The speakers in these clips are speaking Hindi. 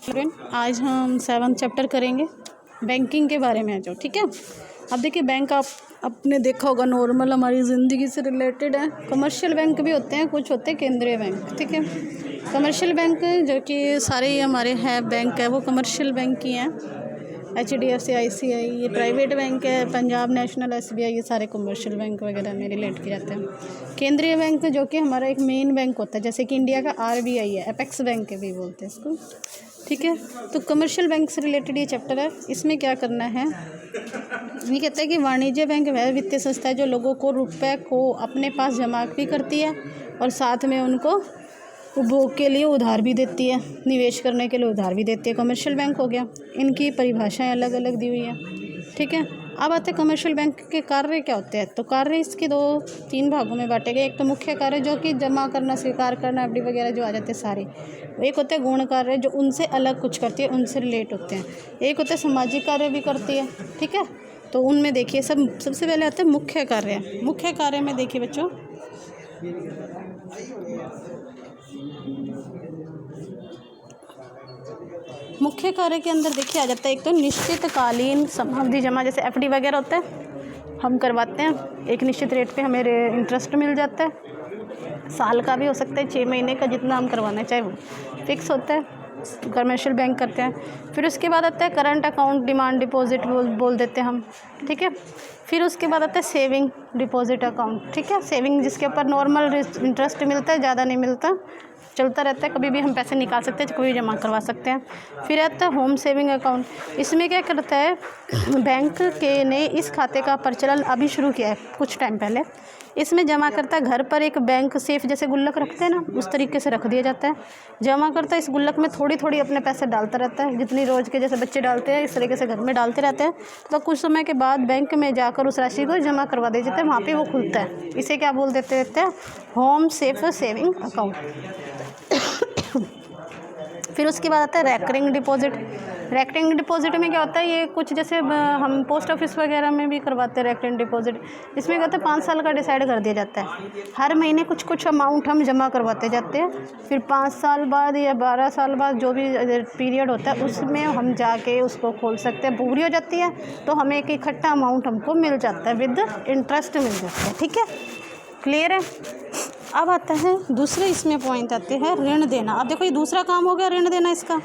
फ्रेंड, आज हम 7th चैप्टर करेंगे बैंकिंग के बारे में। आ जाओ, ठीक है। अब देखिए, बैंक आप आपने देखा होगा, नॉर्मल हमारी ज़िंदगी से रिलेटेड है। कमर्शियल बैंक भी होते हैं, कुछ होते हैं केंद्रीय बैंक, ठीक है। कमर्शियल बैंक जो कि सारे ही हमारे हैं बैंक है, वो कमर्शियल बैंक ही हैं। HDFC, ICI ये प्राइवेट बैंक है, पंजाब नेशनल, SBI ये सारे कमर्शियल बैंक वगैरह में रिलेट किए जाते हैं। केंद्रीय बैंक जो कि हमारा एक मेन बैंक होता है, जैसे कि इंडिया का RBI है, अपेक्स बैंक भी बोलते हैं इसको, ठीक है। तो कमर्शियल बैंक से रिलेटेड ये चैप्टर है। इसमें क्या करना है, ये कहता है कि वाणिज्य बैंक वह वित्तीय संस्था है जो लोगों को रुपए को अपने पास जमा भी करती है और साथ में उनको उपभोग के लिए उधार भी देती है, निवेश करने के लिए उधार भी देती है। कमर्शियल बैंक हो गया। इनकी परिभाषाएं अलग अलग दी हुई हैं, ठीक है। अब आते हैं कमर्शियल बैंक के कार्य क्या होते हैं। तो कार्य इसके 2-3 भागों में बांटे गए। एक तो मुख्य कार्य जो कि जमा करना, स्वीकार करना, FD वगैरह जो आ जाते हैं सारे। एक होता है गौण कार्य जो उनसे अलग कुछ करती है, उनसे रिलेट होते हैं। एक होता है सामाजिक कार्य भी करती है, ठीक है। तो उनमें देखिए सबसे पहले आता है मुख्य कार्य। मुख्य कार्य में देखिए बच्चों, मुख्य कार्य के अंदर देखिए आ जाता है एक तो निश्चितकालीन सावधि जमा, जैसे FD वगैरह होता है, हम करवाते हैं एक निश्चित रेट पे, हमें इंटरेस्ट मिल जाता है। साल का भी हो सकता है, 6 महीने का, जितना हम करवाना चाहे वो फिक्स होता है। कमर्शियल बैंक करते हैं। फिर उसके बाद आता है करंट अकाउंट, डिमांड डिपॉजिट बोल देते हैं हम, ठीक है। फिर उसके बाद आता है सेविंग डिपॉजिट अकाउंट, ठीक है। सेविंग जिसके ऊपर नॉर्मल इंटरेस्ट मिलता है, ज़्यादा नहीं मिलता, चलता रहता है, कभी भी हम पैसे निकाल सकते हैं, कभी भी जमा करवा सकते हैं। फिर आता है होम सेविंग अकाउंट। इसमें क्या करता है, बैंक के ने इस खाते का प्रचलन अभी शुरू किया है कुछ टाइम पहले। इसमें जमा करता है घर पर एक बैंक सेफ जैसे गुल्लक रखते हैं ना, उस तरीके से रख दिया जाता है। जमा करता है इस गुल्लक में थोड़ी थोड़ी अपने पैसे डालता रहता है, जितनी रोज़ के जैसे बच्चे डालते हैं इस तरीके से घर में डालते रहते हैं। तो कुछ समय के बाद बैंक में जाकर उस राशि को जमा करवा दे जाते हैं, वहाँ पे वो खुलता है। इसे क्या बोल देते हैं, होम सेफ सेविंग अकाउंट। फिर उसके बाद आता है रैकरिंग डिपॉजिट। रैकरिंग डिपॉजिट में क्या होता है, ये कुछ जैसे हम पोस्ट ऑफिस वगैरह में भी करवाते हैं रैकरिंग डिपॉजिट। इसमें क्या होता है, 5 साल का डिसाइड कर दिया जाता है। हर महीने कुछ कुछ अमाउंट हम जमा करवाते जाते हैं। फिर 5 साल बाद या 12 साल बाद जो भी पीरियड होता है उसमें हम जाके उसको खोल सकते हैं। पूरी हो जाती है तो हमें एक इकट्ठा अमाउंट हमको मिल जाता है, विद इंटरेस्ट मिल जाता है, ठीक है। क्लियर है। अब आता है दूसरे, इसमें पॉइंट आते हैं ऋण देना। अब देखो ये दूसरा काम हो गया ऋण देना इसका।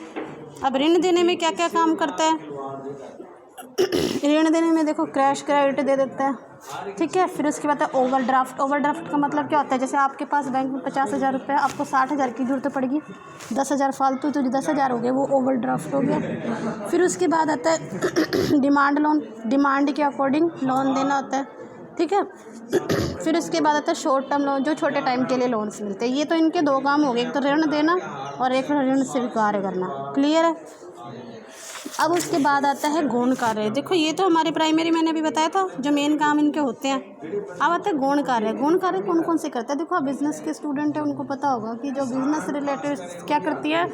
अब ऋण देने में क्या क्या काम करता है, ऋण देने में देखो क्रैश क्रेडिट दे देता है, ठीक है। फिर उसके बाद ओवरड्राफ्ट। ओवरड्राफ्ट का मतलब क्या होता है, जैसे आपके पास बैंक में 50,000 रुपये, आपको 60,000 की जरूरत पड़ेगी, 10,000 फालतू, तो जो 10,000 हो गए वो ओवरड्राफ्ट हो गया। फिर उसके बाद आता है डिमांड लोन। डिमांड के अकॉर्डिंग लोन देना होता है, ठीक है। फिर उसके बाद आता है शॉर्ट टर्म लोन, जो छोटे टाइम के लिए लोन्स मिलते हैं। ये तो इनके 2 काम हो गए, एक तो ऋण देना और एक ऋण स्वीकार करना। क्लियर है। अब उसके बाद आता है गौण कार्य। देखो ये तो हमारे प्राइमरी मैंने अभी बताया था जो मेन काम इनके होते हैं। अब आता है गौण कार्य। गौण कार्य कौन कौन से करता है, देखो आप बिजनेस के स्टूडेंट हैं, उनको पता होगा कि जो बिजनेस रिलेटेड क्या करती है,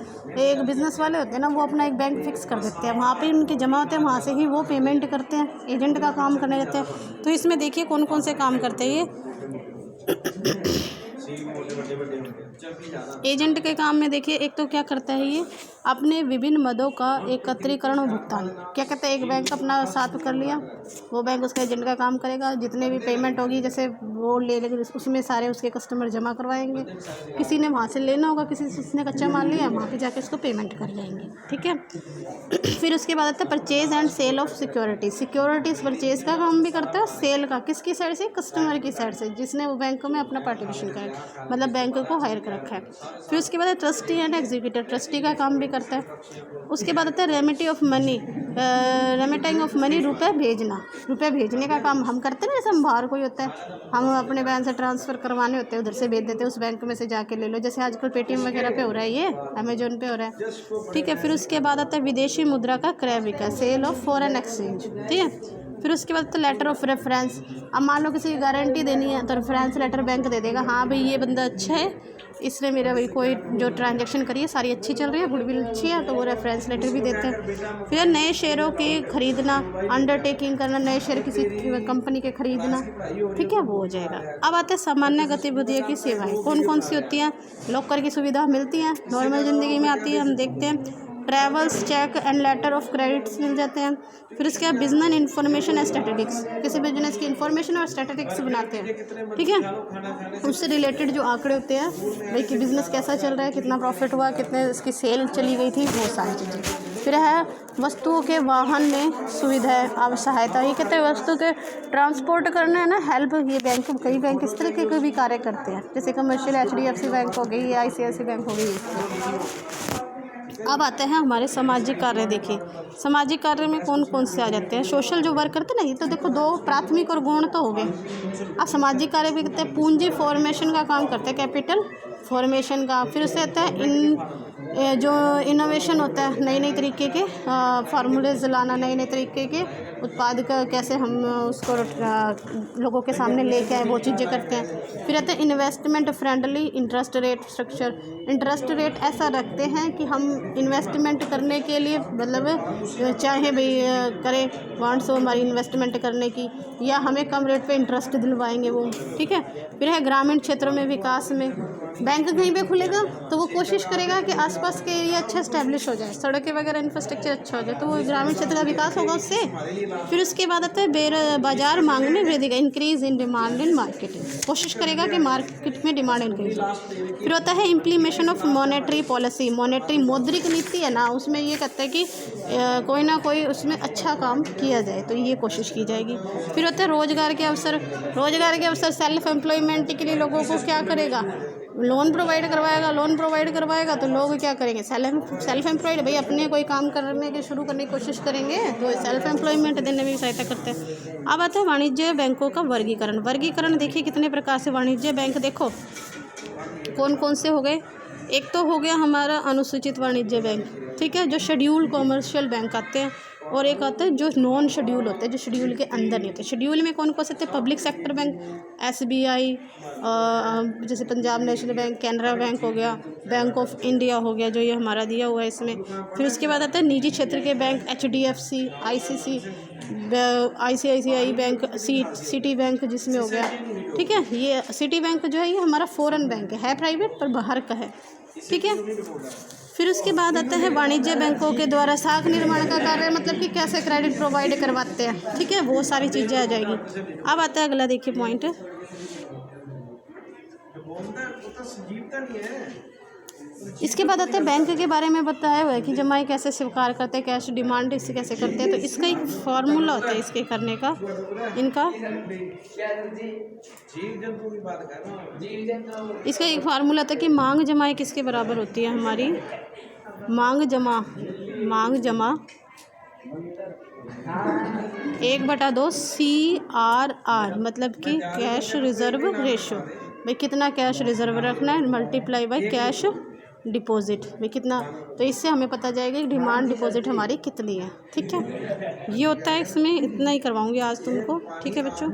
एक बिजनेस वाले होते हैं ना, वो अपना एक बैंक फिक्स कर देते हैं, वहाँ पे उनके जमा होते हैं, वहाँ से ही वो पेमेंट करते हैं, एजेंट का काम करने देते हैं। तो इसमें देखिए कौन कौन से काम करते हैं ये। एजेंट के काम में देखिए, एक तो क्या करता है ये, अपने विभिन्न मदों का एकत्रीकरण और भुगतान। क्या कहते हैं, एक बैंक अपना साथ कर लिया, वो बैंक उसका एजेंट का काम करेगा, जितने भी पेमेंट होगी जैसे वो ले लेंगे, उसमें सारे उसके कस्टमर जमा करवाएंगे। किसी ने वहाँ से लेना होगा, किसी ने कच्चा माल लिया, वहाँ पे जाके उसको पेमेंट कर जाएंगे, ठीक है। फिर उसके बाद आता है purchase and sale of security. Securities purchase का काम भी करता है, सेल का किसकी साइड से, कस्टमर की साइड से, जिसने वो बैंक में अपना पार्टिसिपेशन करा, मतलब बैंक को हायर कर रखा है। फिर उसके बाद ट्रस्टी एंड एग्जीक्यूटिव, ट्रस्टी का काम भी करता है। उसके बाद आता है remittee of money, remitting of money, रुपए भेजना। रुपए भेजने का काम हम करते हैं ना, जैसे हम बाहर कोई होता है, हम अपने बैंक से ट्रांसफ़र करवाने होते हैं, उधर से भेज देते हैं, उस बैंक में से जाके ले लो, जैसे आजकल पेटीएम वगैरह पे हो रहा है, ये अमेजोन पे हो रहा है, ठीक है। फिर उसके बाद आता है विदेशी मुद्रा का क्रय विक्रय, सेल ऑफ फॉरेन एक्सचेंज, ठीक है। फिर उसके बाद तो लेटर ऑफ रेफरेंस। अब मान लो किसी की गारंटी देनी है तो रेफरेंस लेटर बैंक दे देगा, हाँ भाई ये बंदा अच्छा है, इसने मेरा भाई कोई जो ट्रांजैक्शन करी है सारी अच्छी चल रही है, गुडविल अच्छी है, तो वो रेफरेंस लेटर भी देते हैं। फिर नए शेयरों के खरीदना, अंडरटेकिंग करना, नए शेयर किसी कंपनी के खरीदना, ठीक है, वो हो जाएगा। अब आते हैं सामान्य गतिविधियों की सेवाएं। कौन कौन सी होती हैं, लॉकर की सुविधा मिलती है, नॉर्मल ज़िंदगी में आती है, हम देखते हैं। Travels cheque and letter of credits मिल जाते हैं। फिर उसके बाद बिजनेस इन्फॉर्मेशन एंड स्टैटिस्टिक्स, किसी बिजनेस की इन्फॉर्मेशन और स्टैटिस्टिक्स बनाते हैं, ठीक है। उससे रिलेटेड जो आंकड़े होते हैं भाई कि बिज़नेस कैसा चल रहा है, कितना प्रॉफिट हुआ, कितने इसकी सेल चली गई थी, वो सारी चीज़ें। फिर है वस्तुओं के वाहन में सुविधाएं अब सहायता, ये कहते हैं वस्तु के ट्रांसपोर्ट करना है ना, हेल्प। ये बैंक, कई बैंक इस तरीके के भी कार्य करते हैं, जैसे कमर्शियल HDFC बैंक हो गई, ICICI बैंक हो गई। अब आते हैं हमारे सामाजिक कार्य। देखिए सामाजिक कार्य में कौन कौन से आ जाते हैं। सोशल जो वर्क करते हैं ना, ये तो देखो 2 प्राथमिक और गौण तो हो गए। अब सामाजिक कार्य भी करते हैं, पूंजी फॉर्मेशन का काम करते हैं, कैपिटल फॉर्मेशन का। फिर उससे आता है जो इनोवेशन होता है, नई नई तरीके के फार्मूलेज लाना, नए नए तरीके के उत्पाद का कैसे हम उसको लोगों के सामने लेके आए, वो चीज़ें करते हैं। फिर आता है investment friendly interest rate structure. Interest rate ऐसा रखते हैं कि हम इन्वेस्टमेंट करने के लिए, मतलब चाहे भाई करें वांट्स हो हमारी इन्वेस्टमेंट करने की, या हमें कम रेट पे इंटरेस्ट दिलवाएंगे वो, ठीक है। फिर है ग्रामीण क्षेत्रों में विकास में, बैंक कहीं पे खुलेगा तो वो कोशिश करेगा कि आसपास के एरिया अच्छा इस्टेब्लिश हो जाए, सड़कें वगैरह इंफ्रास्ट्रक्चर अच्छा हो जाए, तो वो ग्रामीण क्षेत्र का विकास होगा उससे। फिर उसके बाद आता है बाजार मांग में वृद्धि का, increase in demand in marketing, कोशिश करेगा कि मार्केट में डिमांड इंक्रीज हो। फिर होता है implementation of monetary policy, monetary मौद्रिक नीति है ना, उसमें ये कहता है कि कोई ना कोई उसमें अच्छा काम किया जाए, तो ये कोशिश की जाएगी। फिर होता है रोजगार के अवसर। रोजगार के अवसर सेल्फ एम्प्लॉयमेंट के लिए लोगों को क्या करेगा, लोन प्रोवाइड करवाएगा। लोन प्रोवाइड करवाएगा तो लोग क्या करेंगे, सेल्फ एम्प्लॉयड, भाई अपने कोई काम करने की शुरू करने की कोशिश करेंगे, तो सेल्फ एम्प्लॉयमेंट देने में भी सहायता करते हैं। अब आता है वाणिज्य बैंकों का वर्गीकरण। वर्गीकरण देखिए कितने प्रकार से वाणिज्य बैंक, देखो कौन कौन से हो गए। एक तो हो गया हमारा अनुसूचित वाणिज्य बैंक, ठीक है, जो शेड्यूल कॉमर्शियल बैंक आते हैं, और एक आता है जो नॉन शेड्यूल होते हैं, जो शेड्यूल के अंदर नहीं होते। शेड्यूल में कौन कौन से थे, पब्लिक सेक्टर बैंक, SBI, जैसे Punjab national bank, Canara bank हो गया, बैंक ऑफ इंडिया हो गया, जो ये हमारा दिया हुआ है इसमें। फिर उसके बाद आता है निजी क्षेत्र के bank, HDFC, ICICI bank, city bank जिसमें हो गया, ठीक है। ये सिटी बैंक जो है ये हमारा फॉरेन बैंक है प्राइवेट पर बाहर का है, ठीक है। फिर उसके बाद आता है वाणिज्य बैंकों के द्वारा शाख निर्माण का कार्य, मतलब कि कैसे क्रेडिट प्रोवाइड करवाते हैं, ठीक है, वो सारी चीज़ें आ जाएगी। अब आता है अगला, देखिए पॉइंट, इसके बाद आते हैं बैंक के बारे में बताया हुआ है कि जमाई कैसे स्वीकार करते हैं, कैश डिमांड इससे कैसे करते हैं, तो इसका एक फार्मूला होता है इसके करने का, इनका इसका एक फार्मूला था कि मांग जमाई किसके बराबर होती है हमारी, मांग जमा 1/2 CRR, मतलब कि कैश रिजर्व रेशो, भाई कितना कैश रिजर्व रखना है, मल्टीप्लाई बाय कैश डिपॉजिट, भाई कितना, तो इससे हमें पता जाएगा कि डिमांड डिपॉजिट हमारी कितनी है, ठीक है। ये होता है इसमें, इतना ही करवाऊंगी आज तुमको, ठीक है बच्चों।